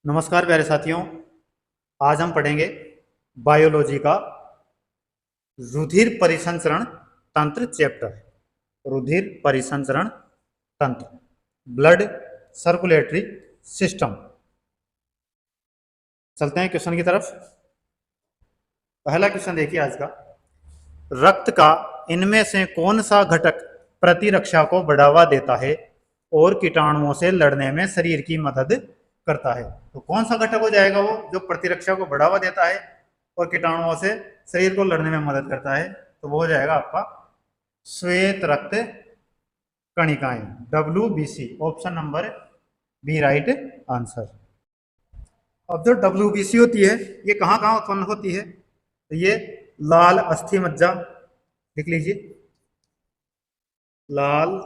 नमस्कार प्यारे साथियों। आज हम पढ़ेंगे बायोलॉजी का रुधिर परिसंचरण तंत्र चैप्टर। रुधिर परिसंचरण तंत्र, ब्लड सर्कुलेटरी सिस्टम। चलते हैं क्वेश्चन की तरफ। पहला क्वेश्चन देखिए आज का। रक्त का इनमें से कौन सा घटक प्रतिरक्षा को बढ़ावा देता है और कीटाणुओं से लड़ने में शरीर की मदद करता है? तो कौन सा घटक हो जाएगा वो जो प्रतिरक्षा को बढ़ावा देता है और कीटाणुओं से शरीर को लड़ने में मदद करता है? तो वो हो जाएगा आपका श्वेत रक्त कणिकाएं, WBC। Option number B right answer. अब जो WBC होती है ये कहाँ कहाँ उत्पन्न होती है? तो ये लाल अस्थि मज्जा, लिख लीजिए, लाल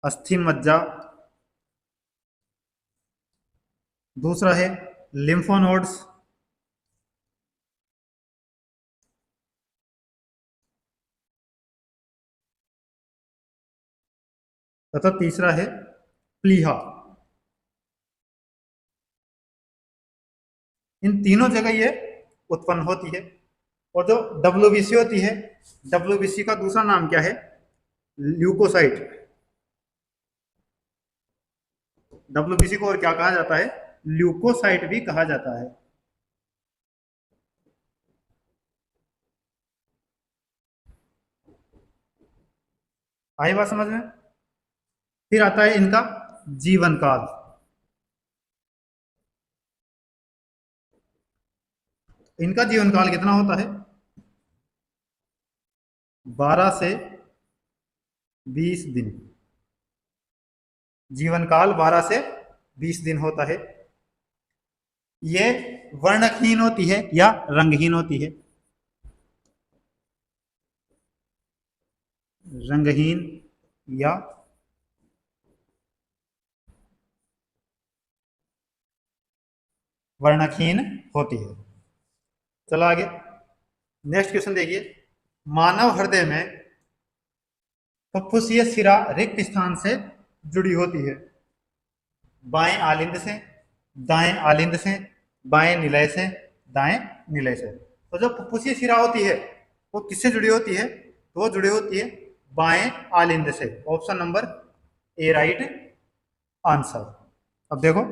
अस्थि मज्जा। दूसरा है लिम्फोनोड्स, तथा तीसरा है प्लीहा। इन तीनों जगह ये उत्पन्न होती है। और जो WBC होती है, WBC का दूसरा नाम क्या है? ल्यूकोसाइट। WBC को और क्या कहा जाता है? ल्यूकोसाइट भी कहा जाता है। आई बात समझ में? फिर आता है इनका जीवन काल। इनका जीवन काल कितना होता है? 12 से 20 दिन। जीवन काल 12 से 20 दिन होता है। ये वर्णहीन होती है या रंगहीन होती है? रंगहीन या वर्णहीन होती है। चलो आगे, नेक्स्ट क्वेश्चन देखिए। मानव हृदय में फुफ्फुसीय शिरा रिक्त स्थान से जुड़ी होती है। बाएं आलिंद से, दाएं आलिंद से, बाएं निलय से, दाएं निलय से। तो जो फुफ्फुसीय शिरा होती है वो किससे जुड़ी होती है? तो वो जुड़ी होती है बाएं आलिंद से। Option number A right answer. अब देखो,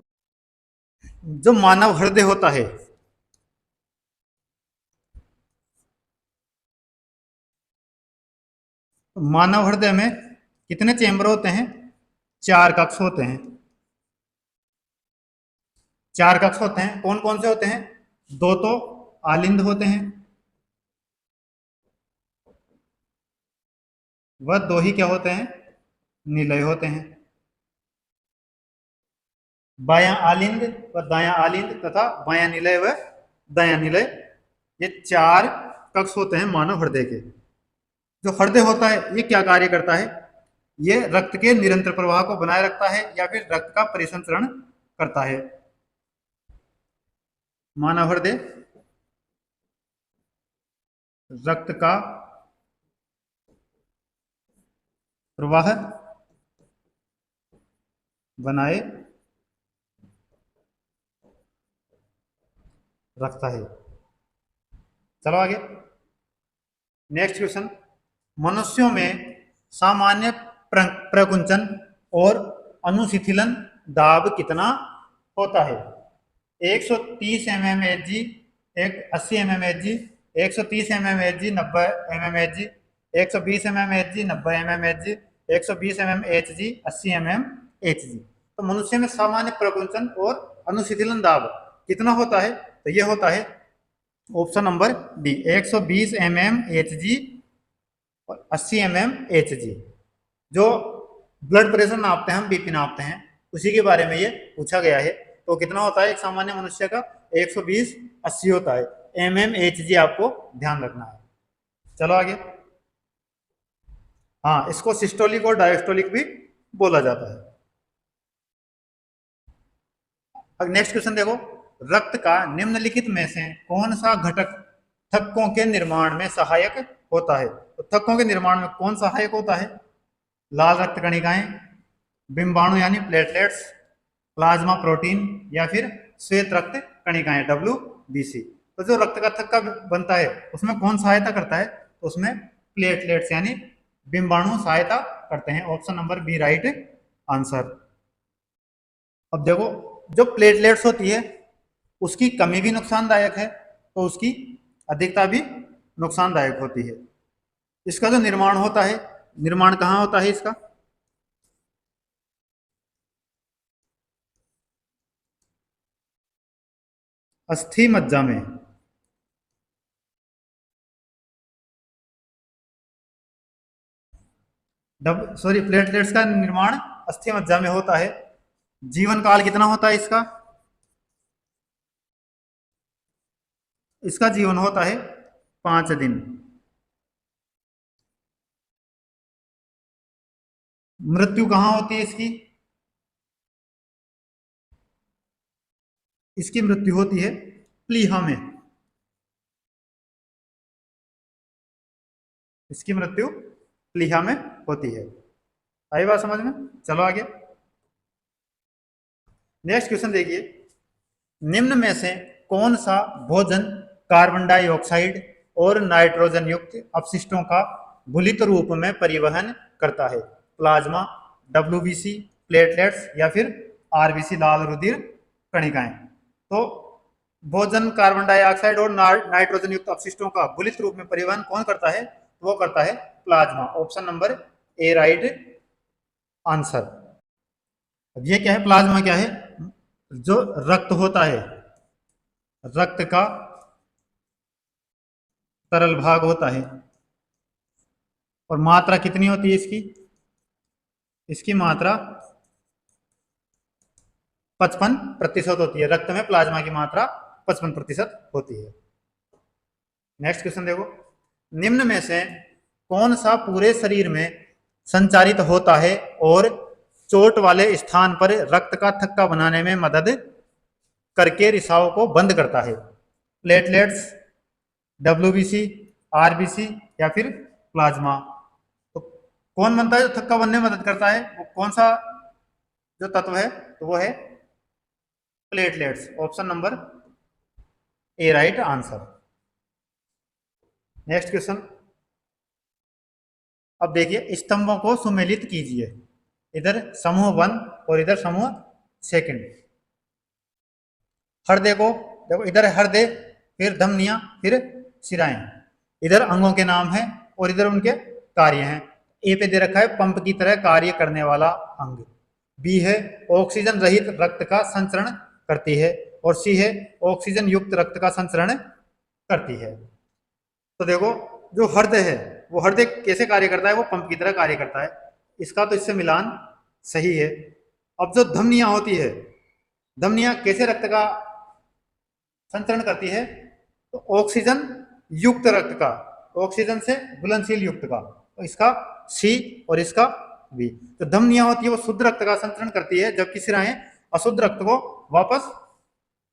जो मानव हृदय होता है, मानव हृदय में कितने चेंबर होते हैं? 4 कक्ष होते हैं। 4 कक्ष होते हैं। कौन कौन से होते हैं? 2 तो आलिंद होते हैं, वह 2 ही क्या होते हैं? निलय होते हैं। बायां आलिंद व दायां आलिंद तथा बायां निलय व दायां निलय, ये 4 कक्ष होते हैं मानव हृदय के। जो हृदय होता है ये क्या कार्य करता है? ये रक्त के निरंतर प्रवाह को बनाए रखता है या फिर रक्त का परिसंचरण करता है। मानव हृदय रक्त का प्रवाह बनाए रखता है। चलो आगे, नेक्स्ट क्वेश्चन। मनुष्यों में सामान्य प्रकुंचन और अनुशिथिलन दाब कितना होता है? 130 mmHg, एक 80 mmHg, 130 mmHg, 90 mmHg, 120 mmHg, 90 mmHg, 120 mmHg, 80 mmHg। तो मनुष्य में सामान्य प्रकुंचन और अनुशिथिलन दाब कितना होता है? तो यह होता है ऑप्शन नंबर डी 120 mmHg और 80 mmHg। जो ब्लड प्रेशर नापते हैं, हम बीपी नापते हैं, उसी के बारे में ये पूछा गया है। तो कितना होता है एक सामान्य मनुष्य का? 120 80 होता है। mmHg आपको ध्यान रखना है। चलो आगे। हाँ, इसको सिस्टोलिक और डायस्टोलिक भी बोला जाता है। अब नेक्स्ट क्वेश्चन देखो। रक्त का निम्नलिखित में से कौन सा घटक थक्कों के निर्माण में सहायक होता है? तो थक्कों के निर्माण में कौन सहायक होता है? लाल रक्त कणिकाएं, बिंबाणु यानी प्लेटलेट्स, प्लाज्मा प्रोटीन या फिर श्वेत रक्त कणिकाएं WBC। तो जो रक्त का थक्का बनता है उसमें कौन सहायता करता है? तो उसमें प्लेटलेट्स यानी बिंबाणु सहायता करते हैं। Option number B right answer. अब देखो, जो प्लेटलेट्स होती है उसकी कमी भी नुकसानदायक है, तो उसकी अधिकता भी नुकसानदायक होती है। इसका जो निर्माण होता है, निर्माण कहाँ होता है इसका? अस्थि मज्जा में। सॉरी, प्लेटलेट्स का निर्माण अस्थि मज्जा में होता है। जीवन काल कितना होता है इसका? इसका जीवन होता है 5 दिन। मृत्यु कहाँ होती है इसकी? इसकी मृत्यु होती है प्लीहा में। इसकी मृत्यु प्लीहा में होती है। आई बात समझ में? चलो आगे, नेक्स्ट क्वेश्चन देखिए। निम्न में से कौन सा भोजन कार्बन डाइऑक्साइड और नाइट्रोजन युक्त अपशिष्टों का गुलित रूप में परिवहन करता है? प्लाज्मा, WBC, प्लेटलेट्स या फिर RBC लाल रुधिर कणिकाएं। तो भोजन कार्बन डाइऑक्साइड और नाइट्रोजन युक्त अपशिष्टों का गुलित रूप में परिवहन कौन करता है? वो करता है plasma. Option number A right answer. अब ये क्या है? प्लाज्मा क्या है? जो रक्त होता है, रक्त का तरल भाग होता है। और मात्रा कितनी होती है इसकी? इसकी मात्रा 55% होती है। रक्त में प्लाज्मा की मात्रा 55% होती है। नेक्स्ट क्वेश्चन देखो। निम्न में से कौन सा पूरे शरीर में संचारित होता है और चोट वाले स्थान पर रक्त का थक्का बनाने में मदद करके रिसाव को बंद करता है? प्लेटलेट्स, WBC, RBC या फिर प्लाज्मा। तो कौन बनता है जो थक्का बनने में मदद करता है? वो कौन सा जो तत्व है? तो वो है platelets. Option number A right answer. Next question. अब देखिए, स्तंभों को सुमेलित कीजिए। इधर समूह 1 और इधर समूह 2। हृदय को देखो, इधर है हृदय, फिर धमनियां, फिर शिराएं। इधर अंगों के नाम है और इधर उनके कार्य हैं। ए पे दे रखा है पंप की तरह कार्य करने वाला अंग। बी है ऑक्सीजन रहित रक्त का संचरण करती है। और सी है ऑक्सीजन युक्त रक्त का संचरण करती है। तो देखो, जो हृदय है वो हृदय कैसे कार्य करता है? वो पंप की तरह कार्य करता है। इसका तो इससे मिलान सही है। अब जो धमनियां होती है, धमनियां कैसे रक्त का संचरण करती है? तो ऑक्सीजन युक्त रक्त का, ऑक्सीजन से घुलनशील युक्त का। तो इसका सी और इसका बी। तो धमनियां होती है वो शुद्ध रक्त का संचरण करती है, जबकि शिराएं अशुद्ध रक्त को वापस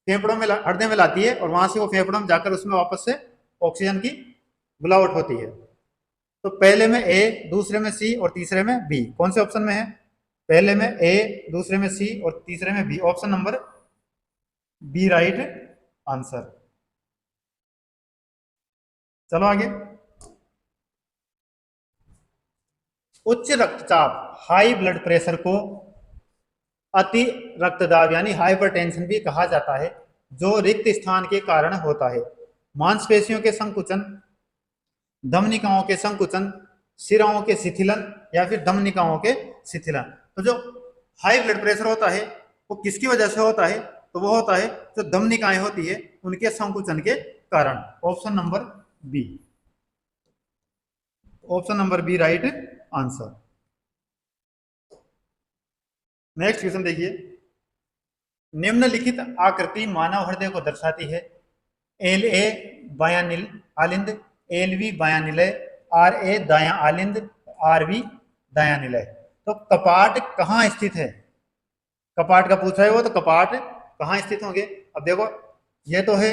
फेफड़ों में हृदय में लाती है और वहां से वो फेफड़ों में जाकर उसमें वापस से ऑक्सीजन की बुलावट होती है। तो पहले में ए, दूसरे में सी और तीसरे में बी। कौन से ऑप्शन में है? पहले में ए, दूसरे में सी और तीसरे में B. Option number B right answer. चलो आगे। उच्च रक्तचाप, हाई ब्लड प्रेशर को अति रक्तदाब यानी हाइपरटेंशन भी कहा जाता है, जो रिक्त स्थान के कारण होता है। मांसपेशियों के संकुचन, धमनिकाओं के संकुचन, शिराओं के शिथिलन या फिर धमनिकाओं के शिथिलन। तो जो हाई ब्लड प्रेशर होता है वो किसकी वजह से होता है? तो वो होता है जो धमनिकाएं होती है उनके संकुचन के कारण। Option number B. Option number B right answer. Next question देखिए। निम्नलिखित आकृति मानव हृदय को दर्शाती है। LA बायां आलिंद, LV बायां निलय, RA दायां आलिंद, RB दायां निलय। तो कपाट कहाँ स्थित है? कपाट का पूछा है वो, तो कपाट कहाँ स्थित होंगे? अब देखो, ये तो है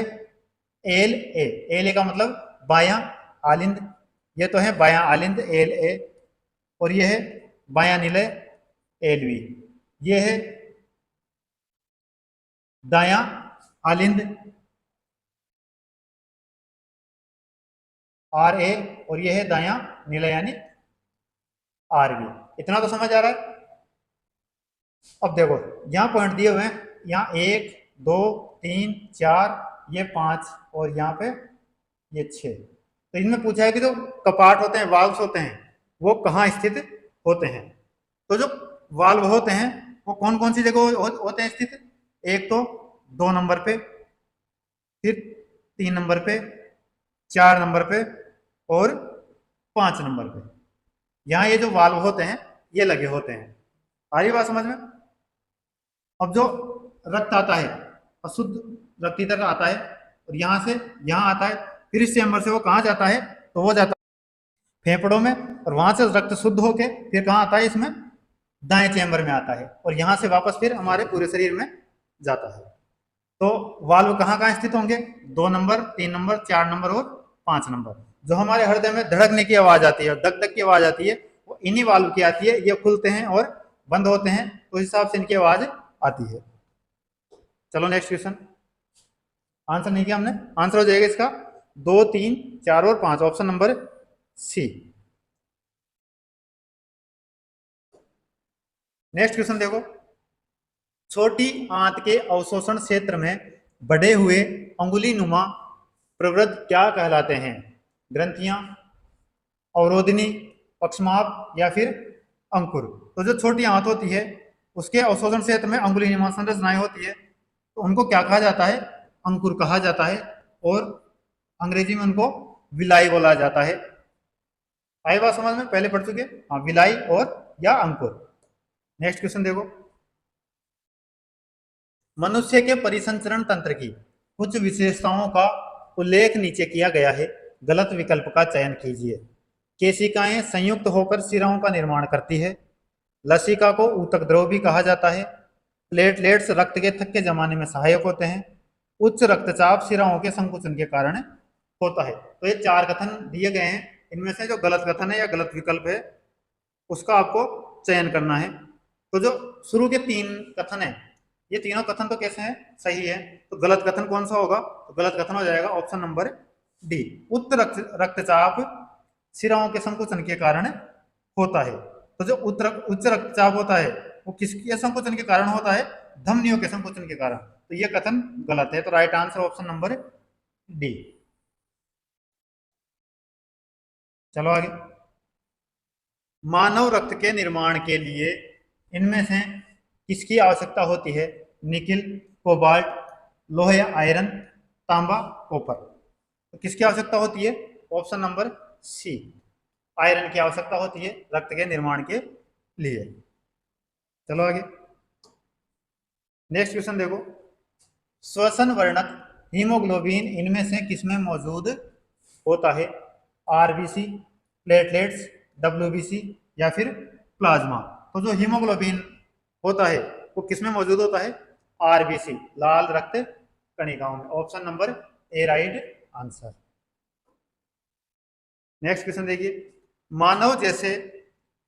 LA का मतलब बायां आलिंद। ये तो है बायां आलिंद LA। और ये है बायां निलय एलवी। ये है दायां आलिंद आर ए, और ये है दायां नीला यानी आर बी। इतना तो समझ आ रहा है। अब देखो यहाँ पॉइंट दिए हुए हैं, यहाँ 1 2 3 4, ये 5, और यहाँ पे ये 6। तो इनमें पूछा है कि जो कपाट होते हैं, वाल्व्स होते हैं, वो कहाँ स्थित होते हैं। तो जो वाल्व होते हैं वो कौन कौन सी जगह होते हैं स्थित। एक तो 2 नंबर पे, फिर 3 नंबर पे, 4 नंबर पे, और 5 नंबर पे। यहाँ ये जो वाल्व होते हैं ये लगे होते हैं। आ रही बात समझ में। अब जो रक्त आता है, अशुद्ध रक्त इधर आता है और यहाँ से यहाँ आता है, फिर इस चैम्बर से वो कहाँ जाता है, तो वो जाता है फेफड़ों में, और वहां से रक्त शुद्ध होके फिर कहाँ आता है, इसमें दाएं चैम्बर में आता है, और यहाँ से वापस फिर हमारे पूरे शरीर में जाता है। तो वाल्व कहाँ कहाँ स्थित होंगे, 2 नंबर, 3 नंबर, 4 नंबर और 5 नंबर। जो हमारे हृदय में धड़कने की आवाज आती है, धक धक की आवाज आती है, वो इन्हीं वाल्व की आती है। ये खुलते हैं और बंद होते हैं, तो इस हिसाब से इनकी आवाज आती है। चलो नेक्स्ट क्वेश्चन। आंसर नहीं किया हमने, आंसर हो जाएगा इसका 2 3 4 और 5, option number C. Next question देखो, छोटी आंत के अवशोषण क्षेत्र में बढ़े हुए अंगुली नुमा प्रवृत्त क्या कहलाते हैं। ग्रंथियां, अवरोधिनी, पक्षमाप या फिर अंकुर। तो जो छोटी आंत होती है उसके अवशोषण क्षेत्र में अंगुली नुमा संरचनाएं होती है, तो उनको क्या कहा जाता है, अंकुर कहा जाता है, और अंग्रेजी में उनको विलाई बोला जाता है। आई बात समझ में, पहले पढ़ चुके। हाँ, विलाई और या अंकुर। नेक्स्ट क्वेश्चन देखो, मनुष्य के परिसंचरण तंत्र की कुछ विशेषताओं का उल्लेख नीचे किया गया है, गलत विकल्प का चयन कीजिए। केशिकाएं संयुक्त होकर सिराओं का निर्माण करती है। लसिका को ऊतक द्रव भी कहा जाता है। प्लेटलेट्स रक्त के थक्के जमाने में सहायक होते हैं। उच्च रक्तचाप सिराओं के संकुचन के कारण होता है। तो ये 4 कथन दिए गए हैं, इनमें से जो गलत कथन है या गलत विकल्प है उसका आपको चयन करना है। तो जो शुरू के 3 कथन है, ये तीनों कथन तो कैसे हैं, सही है। तो गलत कथन कौन सा होगा, तो गलत कथन हो जाएगा ऑप्शन नंबर डी, उच्च रक्तचाप सिराओं के संकुचन के कारण होता है। तो जो उच्च रक्तचाप होता है वो किसके संकुचन के कारण होता है, धमनियों के संकुचन के कारण। तो ये कथन गलत है, तो right answer option number D. चलो आगे, मानव रक्त के निर्माण के लिए इनमें से किसकी आवश्यकता होती है। निकिल, कोबाल्ट, लोहे या आयरन, तांबा, कॉपर। तो किसकी आवश्यकता होती है, ऑप्शन नंबर सी, आयरन की आवश्यकता होती है रक्त के निर्माण के लिए। चलो आगे, नेक्स्ट क्वेश्चन देखो, श्वसन वर्णक हीमोग्लोबिन इनमें से किसमें मौजूद होता है। आरबीसी, प्लेटलेट्स, डब्ल्यूबीसी या फिर प्लाज्मा। तो जो हीमोग्लोबिन होता है वो किसमें मौजूद होता है, आरबीसी, लाल रक्त कणिकाओं में। Option number A right answer. Next question देखिए, मानव जैसे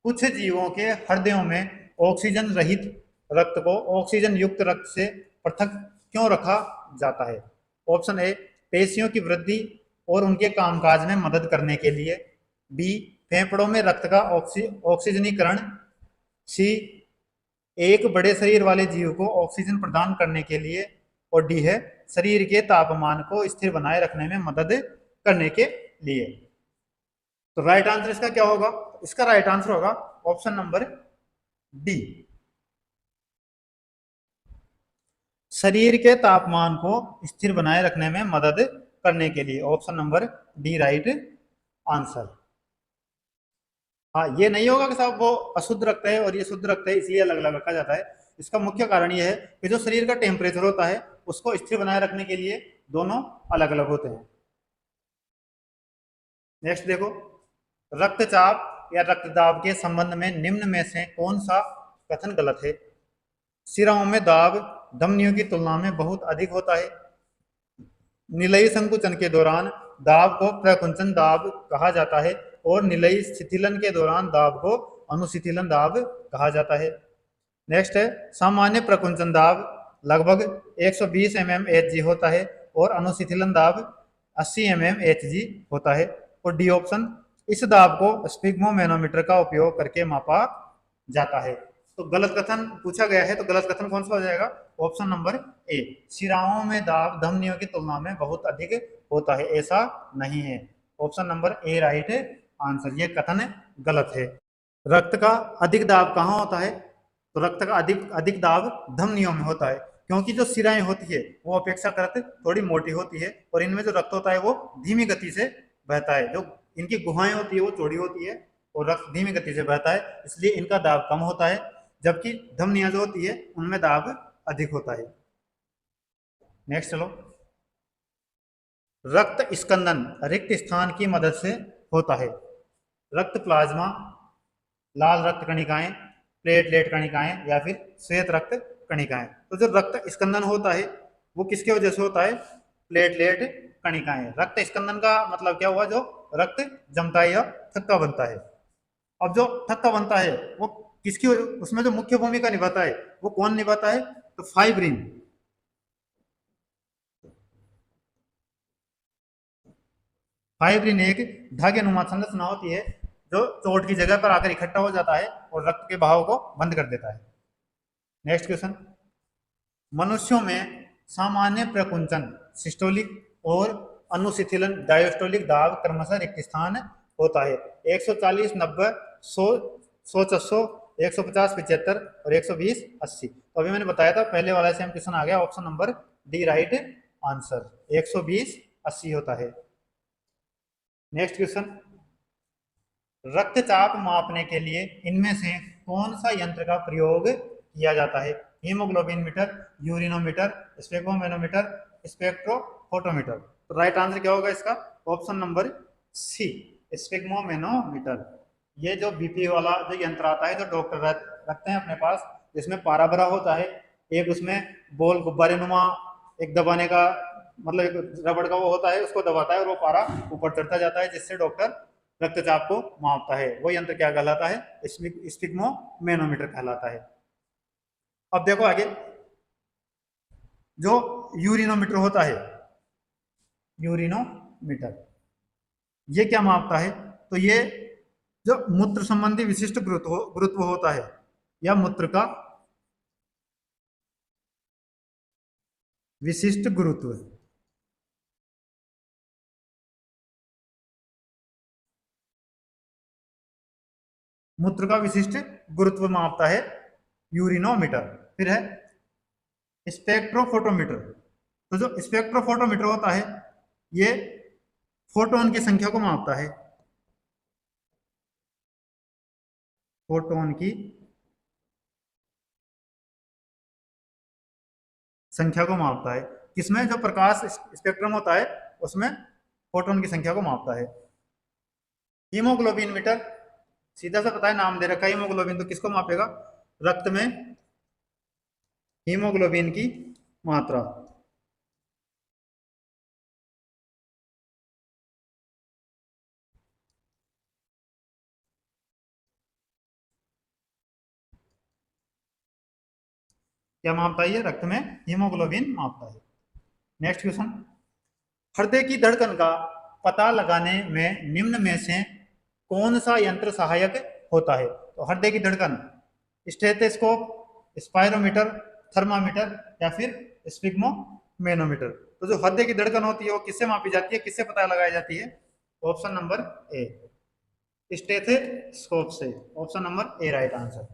कुछ जीवों के हृदयों में ऑक्सीजन रहित रक्त को ऑक्सीजन युक्त रक्त से पृथक क्यों रखा जाता है। ऑप्शन ए, पेशियों की वृद्धि और उनके कामकाज में मदद करने के लिए। बी, फेफड़ों में रक्त का ऑक्सीजनीकरण। सी, एक बड़े शरीर वाले जीव को ऑक्सीजन प्रदान करने के लिए। और डी है, शरीर के तापमान को स्थिर बनाए रखने में मदद करने के लिए। तो राइट आंसर इसका क्या होगा, इसका राइट आंसर होगा ऑप्शन नंबर डी, शरीर के तापमान को स्थिर बनाए रखने में मदद करने के लिए। Option number D right answer. हाँ, ये नहीं होगा कि साहब वो अशुद्ध रक्त है और ये शुद्ध रक्त है इसलिए अलग अलग रखा जाता है। इसका मुख्य कारण ये है कि जो शरीर का टेम्परेचर होता है उसको स्थिर बनाए रखने के लिए दोनों अलग अलग होते हैं। नेक्स्ट देखो, रक्तचाप या रक्तदाब के संबंध में निम्न में से कौन सा कथन गलत है। सिराओं में दाब धमनियों की तुलना में बहुत अधिक होता है। निलयी संकुचन के दौरान दाब को प्रकुंचन दाब कहा जाता है और निलयी शिथिलन के दौरान दाब को अनुशिथिलन दाब कहा जाता है। नेक्स्ट है सामान्य प्रकुंचन दाब लगभग 120 mm Hg होता है और अनुशीतलन दाब 80 mm Hg होता है। और डी ऑप्शन, इस दाब को स्पिग्मोमेनोमीटर का उपयोग करके मापा जाता है। तो गलत कथन पूछा गया है, तो गलत कथन कौन सा हो जाएगा? ऑप्शन नंबर ए, शिराओं में दाब धमनियों की तुलना में बहुत अधिक होता है, ऐसा नहीं है। Option number A right answer, ये कथन गलत है। रक्त का अधिक दाब कहाँ होता है? तो रक्त का अधिक अधिक दाब धमनियों में होता है, क्योंकि जो शिराएं होती है वो अपेक्षाकृत थोड़ी मोटी होती है और इनमें जो रक्त होता है वो धीमी गति से बहता है। जो इनकी गुहाएं होती है वो चौड़ी होती है और रक्त धीमी गति से बहता है, इसलिए इनका दाब कम होता है, जबकि धमनियां जो होती है उनमें दाब अधिक होता है। नेक्स्ट चलो, रक्त स्कंदन रिक्त स्थान की मदद से होता है। रक्त प्लाज्मा, लाल रक्त कणिकाएं, प्लेटलेट कणिकाएं या फिर श्वेत रक्त कणिकाएं। तो जो रक्त स्कंदन होता है वो किसके वजह से होता है? प्लेटलेट कणिकाएं। रक्त स्कंदन का मतलब क्या हुआ? जो रक्त जमता है या थक्का बनता है। अब जो थक्का बनता है वो किसकी, उसमें जो मुख्य भूमिका निभाता है वो कौन निभाता है? तो फाइब्रिन। फाइब्रिन एक धागे संरचना होती है जो चोट की जगह पर आकर इकट्ठा हो जाता है और रक्त के बहाव को बंद कर देता है। नेक्स्ट क्वेश्चन, मनुष्यों में सामान्य प्रकुंचन सिस्टोलिक और अनुशिथिलन डायस्टोलिक दाब क्रमशः रिक्त स्थान होता है। 140 90 100 100 400 150 75 और 120 80। तो अभी मैंने बताया था पहले वाला से हम क्वेश्चन आ गया, option number D right answer, 120 80 होता है। नेक्स्ट क्वेश्चन, रक्तचाप मापने के लिए इनमें से कौन सा यंत्र का प्रयोग किया जाता है? Haemoglobin meter, urinometer, sphygmomanometer, spectrophotometer. तो राइट आंसर क्या होगा इसका? Option number C, sphygmomanometer. ये जो बीपी वाला जो यंत्र आता है जो डॉक्टर रखते हैं अपने पास, जिसमें पारा भरा होता है, एक उसमें बॉल गुब्बारे नुमा एक दबाने का, मतलब एक रबड़ का वो होता है, उसको दबाता है और वो पारा ऊपर चढ़ता जाता है, जिससे डॉक्टर रक्तचाप को मापता है। वो यंत्र क्या कहलाता है? स्पिग्मोमेनोमीटर कहलाता है। अब देखो आगे, जो यूरिनोमीटर होता है, यूरिनोमीटर ये क्या मापता है? तो ये जो मूत्र संबंधी विशिष्ट गुरुत्व होता है या मूत्र का विशिष्ट गुरुत्व, मूत्र का विशिष्ट गुरुत्व मापता है यूरिनोमीटर। फिर है स्पेक्ट्रोफोटोमीटर। तो जो स्पेक्ट्रोफोटोमीटर होता है ये फोटोन की संख्या को मापता है, फोटोन की संख्या को मापता है। किसमें? जो प्रकाश स्पेक्ट्रम होता है उसमें फोटोन की संख्या को मापता है। हीमोग्लोबिन मीटर, सीधा सा पता है, नाम दे रखा है हीमोग्लोबिन, तो किसको मापेगा? रक्त में हीमोग्लोबिन की मात्रा। क्या मापता है? ये रक्त में हीमोग्लोबिन मापता है। नेक्स्ट क्वेश्चन, हृदय की धड़कन का पता लगाने में निम्न में से कौन सा यंत्र सहायक होता है? तो हृदय की धड़कन, स्टेथोस्कोप, स्पायरोमीटर, थर्मामीटर या फिर स्पिग्मोमेनोमीटर। तो जो हृदय की धड़कन होती है वो किससे मापी जाती है, किससे पता लगाई जाती है? ऑप्शन नंबर ए, स्टेथोस्कोप से। Option number A right answer.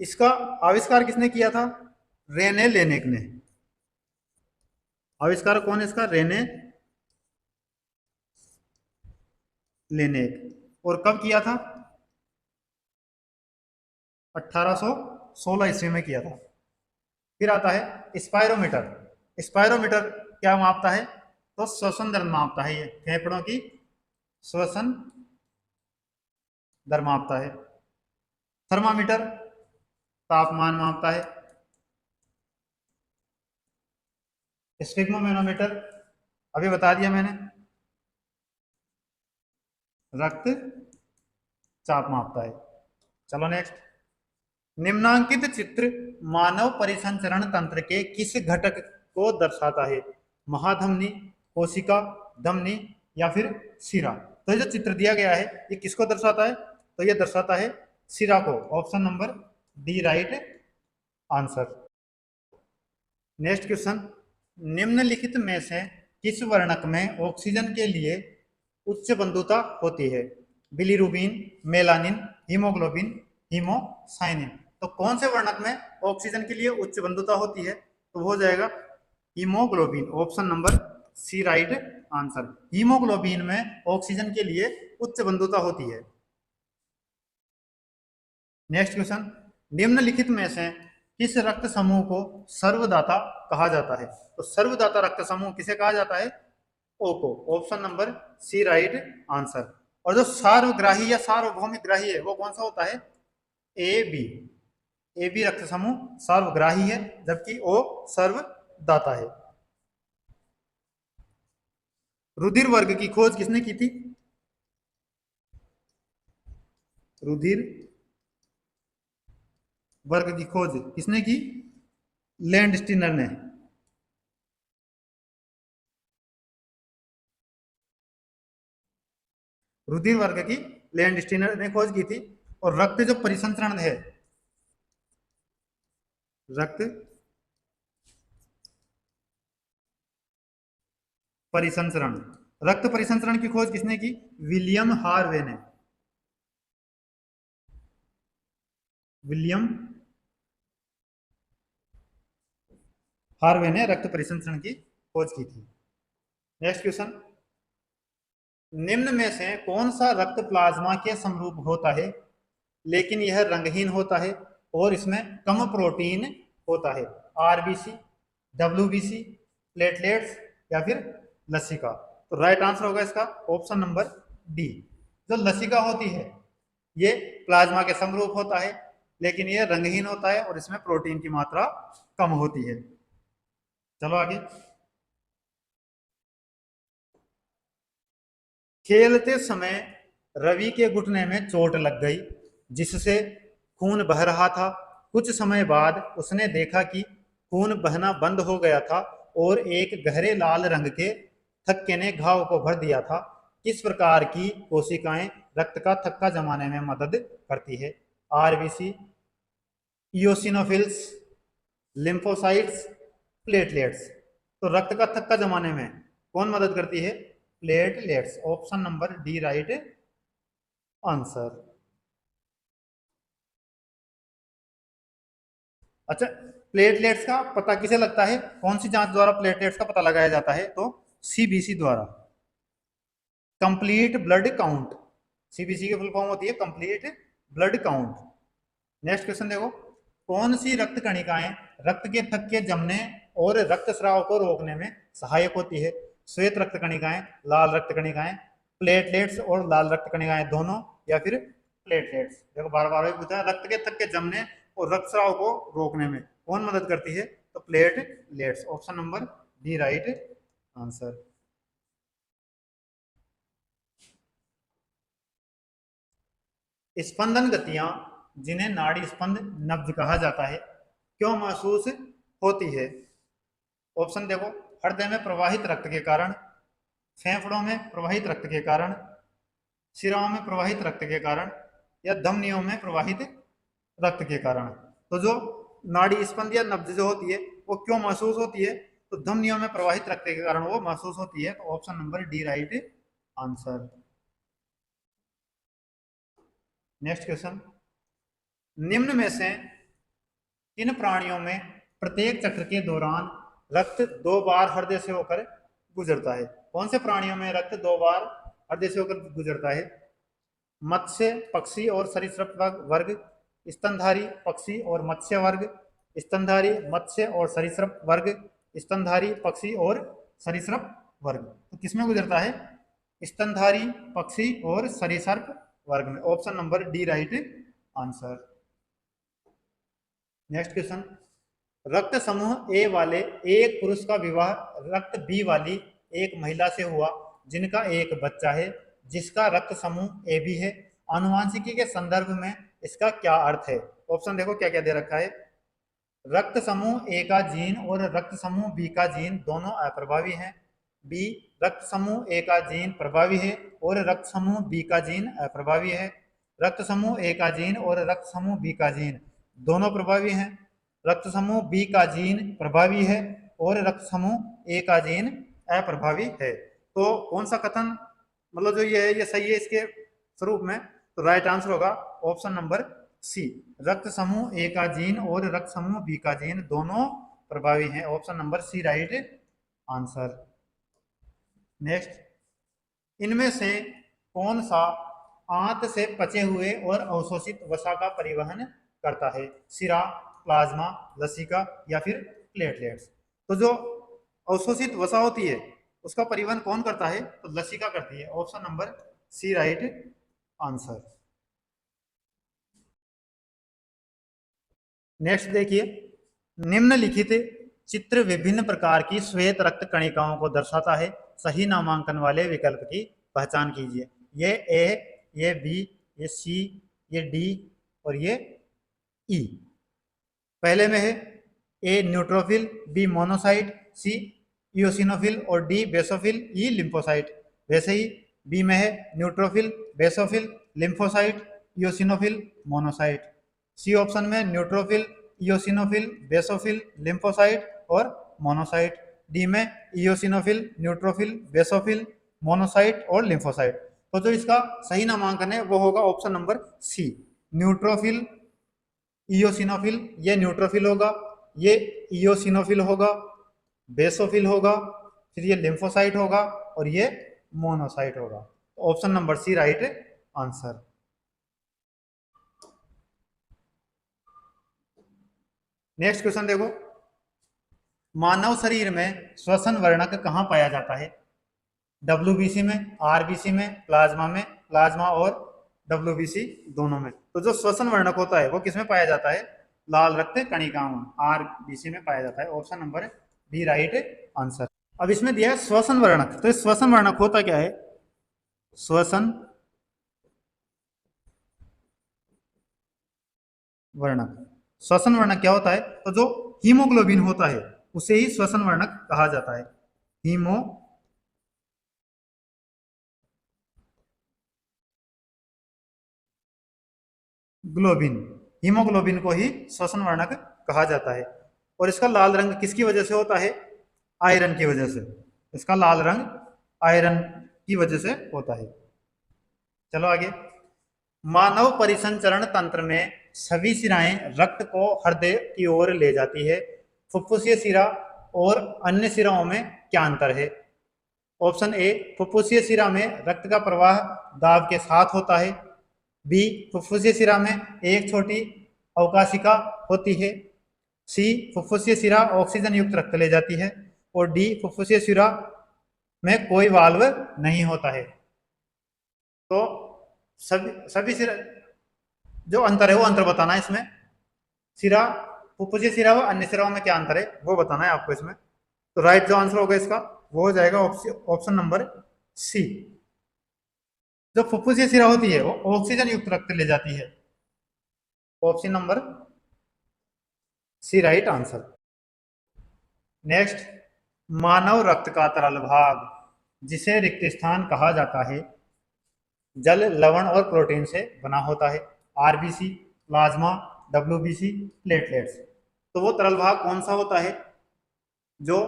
इसका आविष्कार किसने किया था? रेने लेनेक ने। आविष्कार कौन है इसका? Rene Laennec. और कब किया था? 1816 ईस्वी में किया था। फिर आता है स्पायरोमीटर। स्पायरोमीटर क्या मापता है? तो श्वसन दर मापता है, ये फेफड़ों की श्वसन दर मापता है। थर्मामीटर तापमान मापता है। स्पिग्मोमेनोमीटर अभी बता दिया मैंने, रक्त चाप मापता है। चलो नेक्स्ट, निम्नांकित चित्र मानव परिसंचरण तंत्र के किस घटक को दर्शाता है? महाधमनी, कोशिका, धमनी या फिर शिरा? तो ये जो चित्र दिया गया है ये किसको दर्शाता है? तो ये दर्शाता है शिरा को। Option number D right answer. Next question, निम्नलिखित में से किस वर्णक में ऑक्सीजन के लिए उच्च बंधुता होती है? Bilirubin, melanin, haemoglobin, haemocyanin. तो कौन से वर्णक में ऑक्सीजन के लिए उच्च बंधुता होती है? तो हो जाएगा haemoglobin. Option number C right answer. Haemoglobin में ऑक्सीजन के लिए उच्च बंधुता होती है। नेक्स्ट क्वेश्चन, निम्नलिखित में से किस रक्त समूह को सर्वदाता कहा जाता है? तो सर्वदाता रक्त समूह किसे कहा जाता है? ओ को। Option number C right answer. और जो सार्वग्राही या सार्वभौमिक ग्राही है वो कौन सा होता है? A B. ए बी रक्त समूह सार्वग्राही है जबकि ओ सर्वदाता है। रुधिर वर्ग की खोज किसने की थी? रुधिर वर्ग की खोज किसने की? लैंडस्टीनर ने। रुधिर वर्ग की लैंडस्टीनर ने खोज की थी। और रक्त जो परिसंचरण है, रक्त परिसंचरण, रक्त परिसंचरण की खोज किसने की? विलियम हार्वे ने। विलियम हार्वे ने रक्त परिसंचरण की खोज की थी। नेक्स्ट क्वेश्चन, निम्न में से कौन सा रक्त प्लाज्मा के समरूप होता है लेकिन यह रंगहीन होता है और इसमें कम प्रोटीन होता है? आरबीसी, डब्ल्यूबीसी, प्लेटलेट्स या फिर लसिका? तो राइट आंसर होगा इसका ऑप्शन नंबर डी। जो लसिका होती है ये प्लाज्मा के समरूप होता है लेकिन यह रंगहीन होता है और इसमें प्रोटीन की मात्रा कम होती है। चलो आगे। खेलते समय रवि के घुटने में चोट लग गई जिससे खून बह रहा था। कुछ समय बाद उसने देखा कि खून बहना बंद हो गया था और एक गहरे लाल रंग के थक्के ने घाव को भर दिया था। किस प्रकार की कोशिकाएं रक्त का थक्का जमाने में मदद करती है? RBC, eosinophils, lymphocytes, platelets? तो रक्त का थक्का जमाने में कौन मदद करती है? Platelets. Option number D right answer. अच्छा, प्लेटलेट्स का पता किसे लगता है? कौन सी जांच द्वारा प्लेटलेट्स का पता लगाया जाता है? तो सीबीसी द्वारा, कंप्लीट ब्लड काउंट। सीबीसी की फुल फॉर्म होती है complete blood count. Next question देखो, कौन सी रक्त कणिकाएं रक्त के थक्के जमने और रक्तस्राव को रोकने में सहायक होती है? श्वेत रक्त कणिकाएं, लाल रक्त कणिकाएं, प्लेटलेट्स और लाल रक्त कणिकाएं दोनों, या फिर प्लेटलेट्स? देखो बार बार पूछा है, रक्त के थक्के जमने और रक्तस्राव को रोकने में कौन मदद करती है? तो platelets. Option number D right answer. स्पंदन गतियां जिन्हें नाड़ी स्पंद नब्ज कहा जाता है क्यों महसूस होती है? ऑप्शन देखो, हृदय में प्रवाहित रक्त के कारण, फेफड़ों में प्रवाहित रक्त के कारण, शिराओं में प्रवाहित रक्त के कारण, या धमनियों में प्रवाहित रक्त के कारण। तो जो नाड़ी स्पंद या नब्ज जो होती है वो क्यों महसूस होती है? तो धमनियों में प्रवाहित रक्त के कारण वो महसूस होती है। तो option number D right answer. Next question, निम्न में से किन प्राणियों में प्रत्येक चक्र के दौरान रक्त 2 बार हृदय से होकर गुजरता है? कौन से प्राणियों में रक्त 2 बार हृदय से होकर गुजरता है? मत्स्य, पक्षी और सरीसृप वर्ग, स्तनधारी पक्षी और मत्स्य वर्ग, स्तनधारी मत्स्य और सरीसृप वर्ग, स्तनधारी पक्षी और सरीसृप वर्ग? तो किसमें गुजरता है? स्तनधारी पक्षी और सरीसृप वर्ग में। Option number D right answer. Next question, रक्त समूह ए वाले एक पुरुष का विवाह रक्त बी वाली एक महिला से हुआ जिनका एक बच्चा है जिसका रक्त समूह ए बी है। आनुवांशिकी के संदर्भ में इसका क्या अर्थ है? ऑप्शन देखो क्या क्या दे रखा है। रक्त समूह ए का जीन और रक्त समूह बी का जीन दोनों अप्रभावी हैं। बी, रक्त समूह ए का जीन प्रभावी है और रक्त समूह बी का जीन अप्रभावी है। रक्त समूह ए का जीन और रक्त समूह बी का जीन दोनों प्रभावी हैं। रक्त समूह बी का जीन प्रभावी है और रक्त समूह ए का जीन अप्रभावी है। तो कौन सा कथन मतलब जो ये है ये सही है इसके स्वरूप में? तो राइट आंसर होगा ऑप्शन नंबर सी, रक्त समूह ए का जीन और रक्त समूह बी का जीन दोनों प्रभावी हैं। Option number C right answer. Next, इनमें से कौन सा आंत से पचे हुए और अवशोषित वसा का परिवहन करता है? सिरा, प्लाज्मा, लसिका या फिर प्लेटलेट्स? तो जो अवशोषित वसा होती है उसका परिवहन कौन करता है? तो लसिका करती है। Option number C right answer. Next देखिए, निम्नलिखित चित्र विभिन्न प्रकार की श्वेत रक्त कणिकाओं को दर्शाता है। सही नामांकन वाले विकल्प की पहचान कीजिए। ये ए, ये बी, ये सी, ये डी और ये ई। पहले में है A neutrophil, B monocyte, C eosinophil और डी बेसोफिल, ई लिम्फोसाइट। वैसे ही बी में है neutrophil, basophil, lymphocyte, eosinophil, monocyte. C option में न्यूट्रोफिल, इओसिनोफिल, बेसोफिल, लिम्फोसाइट और मोनोसाइट। डी में इओसिनोफिल, न्यूट्रोफिल, बेसोफिल, मोनोसाइट और लिम्फोसाइट। तो जो इसका सही नामांकन है वो होगा option number C, neutrophil, eosinophil. ये न्यूट्रोफिल होगा, ये इओसिनोफिल होगा, बेसोफिल होगा, फिर ये लिम्फोसाइट होगा और ये मोनोसाइट होगा। तो option number C right answer. Next question देखो, मानव शरीर में श्वसन वर्णक कहाँ पाया जाता है? डब्ल्यूबीसी में, आरबीसी में, प्लाज्मा और डब्ल्यूबीसी दोनों में। तो जो श्वसन वर्णक होता है वो किसमें पाया जाता है? लाल रक्त कणिकाओं में, आरबीसी में पाया जाता है। Option number B right answer. अब इसमें दिया है श्वसन वर्णक, तो श्वसन वर्णक होता क्या है? श्वसन वर्णक, श्वसन वर्णक क्या होता है? तो जो हीमोग्लोबिन होता है उसे ही श्वसन वर्णक कहा जाता है। हीमोग्लोबिन को ही श्वसन वर्णक कहा जाता है। और इसका लाल रंग किसकी वजह से होता है? आयरन की वजह से। इसका लाल रंग आयरन की वजह से होता है। चलो आगे, मानव परिसंचरण तंत्र में सभी शिराएं रक्त को हृदय की ओर ले जाती है। फुफ्फुसीय शिरा और अन्य शिराओं में क्या अंतर है? ऑप्शन ए, फुफ्फुसीय शिरा में रक्त का प्रवाह दाब के साथ होता है। बी, फुफ्फुसीय शिरा में एक छोटी अवकाशिका होती है। सी, फुफ्फुसीय शिरा ऑक्सीजन युक्त रक्त ले जाती है। और डी, फुफ्फुसीय शिरा में कोई वाल्व नहीं होता है। तो सभी शिरा जो अंतर है वो अंतर बताना है इसमें। शिरा, फुफ्फुसीय शिरा व अन्य शिराओं में क्या अंतर है वो बताना है आपको इसमें। तो राइट जो आंसर होगा इसका वो हो जाएगा ऑप्शन नंबर सी। जो फुफ्फुसीय शिरा होती है वो ऑक्सीजन युक्त रक्त ले जाती है। Option number C right answer. Next, मानव रक्त का तरल भाग जिसे रिक्त स्थान कहा जाता है जल, लवण और प्रोटीन से बना होता है। RBC, plasma, WBC, platelets. तो वो तरल भाग कौन सा होता है जो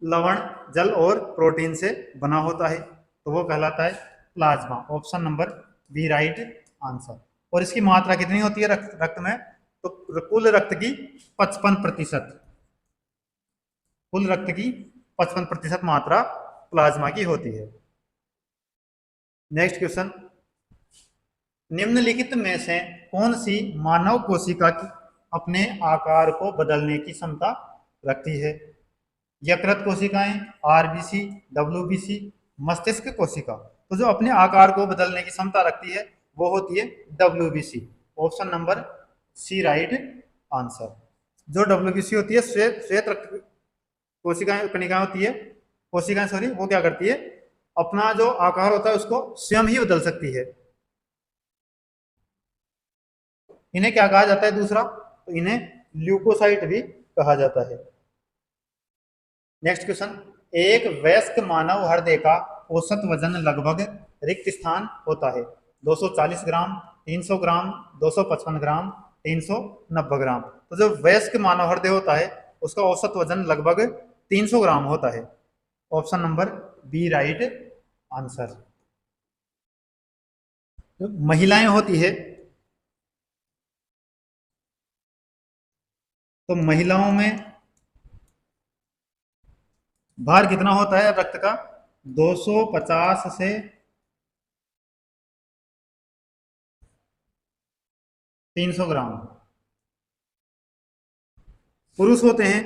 लवण, जल और प्रोटीन से बना होता है? तो वो कहलाता है plasma. Option number B right answer. और इसकी मात्रा कितनी होती है रक्त में? तो कुल रक्त की 55%, कुल रक्त की 55% मात्रा प्लाज्मा की होती है। नेक्स्ट क्वेश्चन, निम्नलिखित में से कौन सी मानव कोशिका की अपने आकार को बदलने की क्षमता रखती है? यकृत कोशिकाएं, आरबीसी, डब्ल्यूबीसी, मस्तिष्क कोशिका। तो जो अपने आकार को बदलने की क्षमता रखती है वो होती है WBC. Option number C right answer. जो डब्ल्यूबीसी होती है श्वेत रक्त कोशिकाएं कणिकाएं होती है, कोशिकाएं सॉरी, वो क्या करती है? अपना जो आकार होता है उसको स्वयं ही बदल सकती है। इन्हें क्या कहा जाता है दूसरा, तो इन्हें ल्यूकोसाइट भी कहा जाता है। नेक्स्ट क्वेश्चन, एक वयस्क मानव हृदय का औसत वजन लगभग रिक्त स्थान होता है 240 ग्राम, 300 ग्राम, 255 ग्राम, 390 ग्राम। तो जो वयस्क मानव हृदय होता है उसका औसत वजन लगभग 300 ग्राम होता है। Option number B right answer. जो महिलाएं होती है तो महिलाओं में भार कितना होता है रक्त का, 250 से 300 ग्राम। पुरुष होते हैं,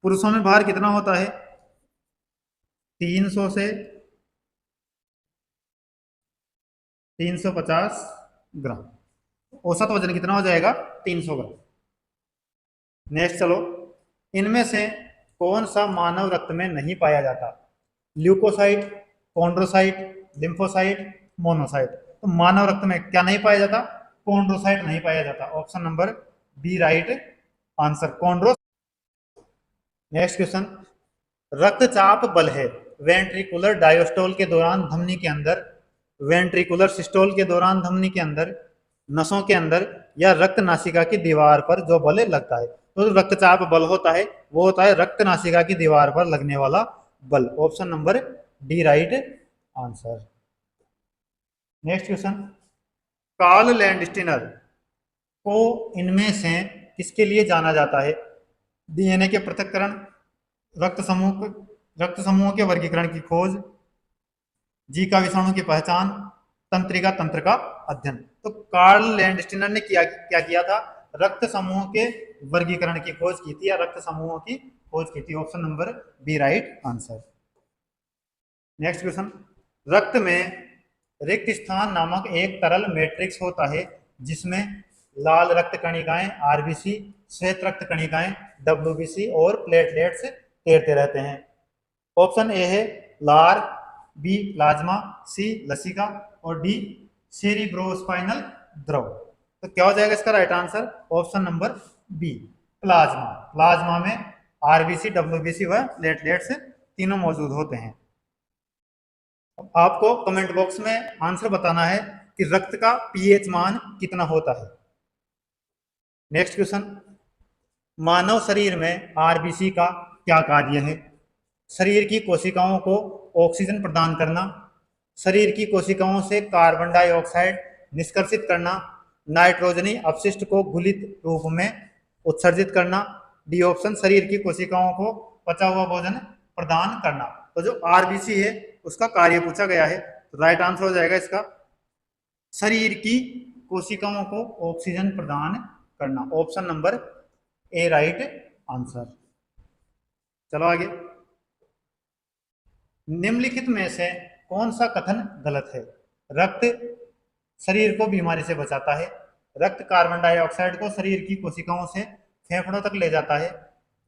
पुरुषों में भार कितना होता है, 300 से 350 ग्राम। औसत वजन कितना हो जाएगा, 300 ग्राम। नेक्स्ट चलो, इनमें से कौन सा मानव रक्त में नहीं पाया जाता, ल्यूकोसाइट, कॉन्ड्रोसाइट, लिम्फोसाइट, मोनोसाइट। तो मानव रक्त में क्या नहीं पाया जाता, कॉन्ड्रोसाइट नहीं पाया जाता। Option number B right answer, chondro. Next question, रक्तचाप बल है वेंट्रिकुलर डायस्टोल के दौरान धमनी के अंदर, वेंट्रिकुलर सिस्टोल के दौरान धमनी के अंदर, नसों के अंदर, या रक्त नासिका की दीवार पर जो बल लगता है। तो रक्तचाप बल होता है वो होता है रक्त नासिका की दीवार पर लगने वाला बल। Option number D right answer. Next question, Karl Landsteiner को इनमें से किसके लिए जाना जाता है, डीएनए के पृथक्करण, रक्त समूहों के वर्गीकरण की खोज, जीका विषाणु की पहचान, तंत्रिका तंत्र का अध्ययन। तो कार्ल लैंडस्टीनर ने क्या किया था, रक्त समूह के वर्गीकरण की खोज की थी या रक्त समूहों की खोज की थी। Option number B right answer. Next question, रक्त में रिक्त स्थान नामक एक तरल मैट्रिक्स होता है जिसमें लाल रक्त कणिकाएं आरबीसी, श्वेत रक्त कणिकाएं डब्ल्यूबीसी और प्लेटलेट्स तैरते रहते हैं। ऑप्शन ए है लार, बी प्लाज्मा, सी लसिका और डी सेरिब्रोस्पाइनल द्रव। तो क्या हो जाएगा इसका right answer, option number B plasma. Plasma में आरबीसी, डब्ल्यूबीसी व प्लेटलेट्स तीनों मौजूद होते हैं। आपको कमेंट बॉक्स में आंसर बताना है कि रक्त का पीएच मान कितना होता है। नेक्स्ट क्वेश्चन, मानव शरीर में आरबीसी का क्या कार्य है, शरीर की कोशिकाओं को ऑक्सीजन प्रदान करना, शरीर की कोशिकाओं से कार्बन डाइऑक्साइड निष्कर्षित करना, नाइट्रोजनी अपशिष्ट को घुलित रूप में उत्सर्जित करना, डी ऑप्शन शरीर की कोशिकाओं को पचा हुआ भोजन प्रदान करना। तो जो आरबीसी है उसका कार्य पूछा गया है, तो राइट आंसर हो जाएगा इसका शरीर की कोशिकाओं को ऑक्सीजन प्रदान करना। Option number A right answer. चलो आगे, निम्नलिखित में से कौन सा कथन गलत है, रक्त शरीर को बीमारी से बचाता है, रक्त कार्बन डाइऑक्साइड को शरीर की कोशिकाओं से फेफड़ों तक ले जाता है,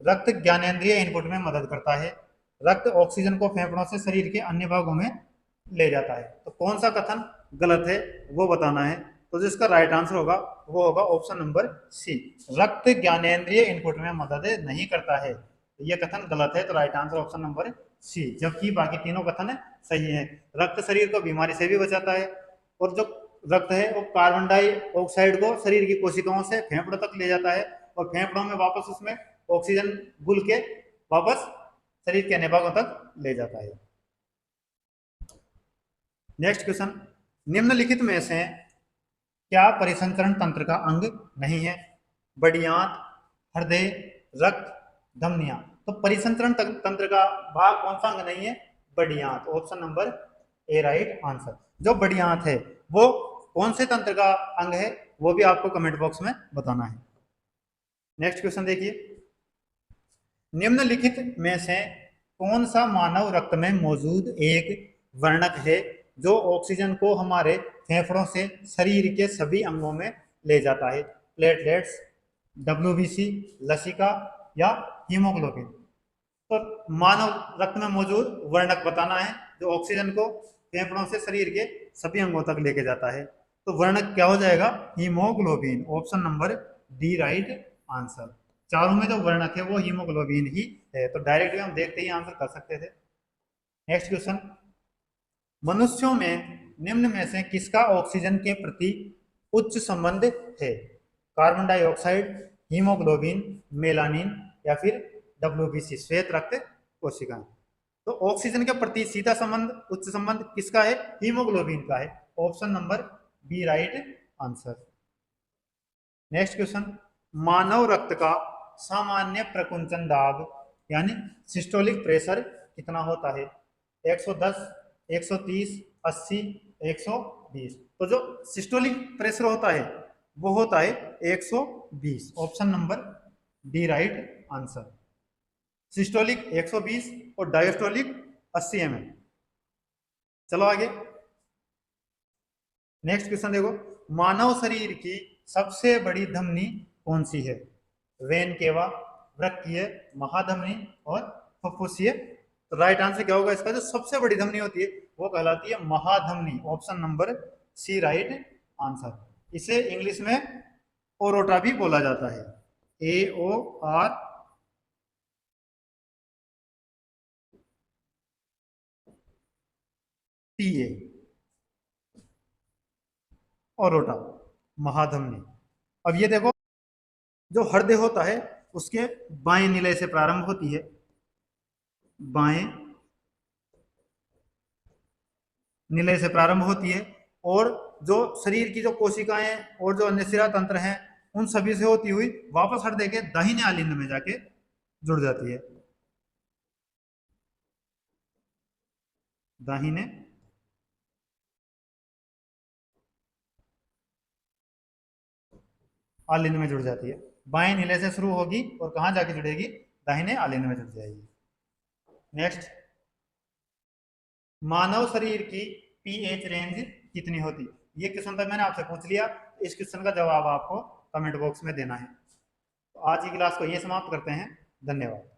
रक्त ज्ञानेंद्रिय इनपुट में मदद करता है, रक्त ऑक्सीजन को फेफड़ों से शरीर के अन्य भागों में ले जाता है। तो कौन सा कथन गलत है वो बताना है। तो जिसका राइट आंसर होगा वो होगा ऑप्शन नंबर सी, रक्त ज्ञानेंद्रिय इनपुट में मदद नहीं करता है। यह कथन गलत है, तो right answer option number C, जबकि बाकी तीनों कथन सही है। रक्त शरीर को बीमारी से भी बचाता है और जो रक्त है वो कार्बन डाइऑक्साइड को शरीर की कोशिकाओं से फेफड़ों तक ले जाता है और फेफड़ों में वापस उसमें ऑक्सीजन घुल के वापस शरीर के अन्य भागों तक ले जाता है। नेक्स्ट क्वेश्चन, निम्नलिखित में से क्या परिसंचरण तंत्र का अंग नहीं है, बड़ी आंत, हृदय, रक्त, धमनियां। तो परिसंचरण तंत्र का भाग कौन सा अंग नहीं है, बड़ी आंत। Option number A right answer. जो बड़ी आंत है वो कौन से तंत्र का अंग है वो भी आपको कमेंट बॉक्स में बताना है। नेक्स्ट क्वेश्चन देखिए, निम्नलिखित में से कौन सा मानव रक्त में मौजूद एक वर्णक है जो ऑक्सीजन को हमारे फेफड़ों से शरीर के सभी अंगों में ले जाता है, प्लेटलेट्स, डब्ल्यूबीसी, लसिका या हीमोग्लोबिन। तो मानव रक्त में मौजूद वर्णक बताना है जो ऑक्सीजन को फेफड़ों से शरीर के सभी अंगों तक लेके जाता है। तो वर्णक क्या हो जाएगा, haemoglobin. Option number D right answer. चारों में जो वर्णक है वो हीमोग्लोबिन ही है। तो डायरेक्टली हम देखते ही आंसर कर सकते थे। नेक्स्ट क्वेश्चन, मनुष्यों में निम्न में से किसका ऑक्सीजन के प्रति उच्च संबंध है? कार्बन डाइऑक्साइड, हीमोग्लोबिन, मेलानिन या फिर डब्ल्यूबीसी श्वेत रक्त कोशिकाएं। तो ऑक्सीजन के प्रति सीधा संबंध, उच्च संबंध किसका है? हीमोग्लोबिन का है। Option number B right answer. Next question, मानव रक्त का सामान्य प्रकुंचन दाब यानी सिस्टोलिक प्रेशर कितना होता है? 110, 130, 80, 120। तो जो सिस्टोलिक प्रेशर होता है वो होता है 120। Option number D right answer. Systolic 120 और डायस्टोलिक 80 mm। चलो आगे। नेक्स्ट क्वेश्चन देखो, मानव शरीर की सबसे बड़ी धमनी कौन सी है? वेन केवा, वृक्कीय, महाधमनी और फुफ्फुसीय। तो राइट आंसर क्या होगा इसका? जो सबसे बड़ी धमनी होती है वो कहलाती है महाधमनी। Option number C right answer. इसे इंग्लिश में ओरोटा भी बोला जाता है, AORTA, ओरोटा, महाधमनी। अब ये देखो, जो हृदय होता है उसके बाएं निलय से प्रारंभ होती है, बाएं निलय से प्रारंभ होती है, और जो शरीर की जो कोशिकाएं और जो अन्य शिरा तंत्र हैं उन सभी से होती हुई वापस हृदय के दाहिने आलिंद में जाके जुड़ जाती है, दाहिने आलिंद में जुड़ जाती है। बाएं नीले से शुरू होगी और कहां जाके जुड़ेगी? दाहिने आलिंद में जुड़ जाएगी। नेक्स्ट, मानव शरीर की पीएच रेंज कितनी होती? ये क्वेश्चन तो मैंने आपसे पूछ लिया, इस क्वेश्चन का जवाब आपको कमेंट बॉक्स में देना है। तो आज की क्लास को ये समाप्त करते हैं। धन्यवाद।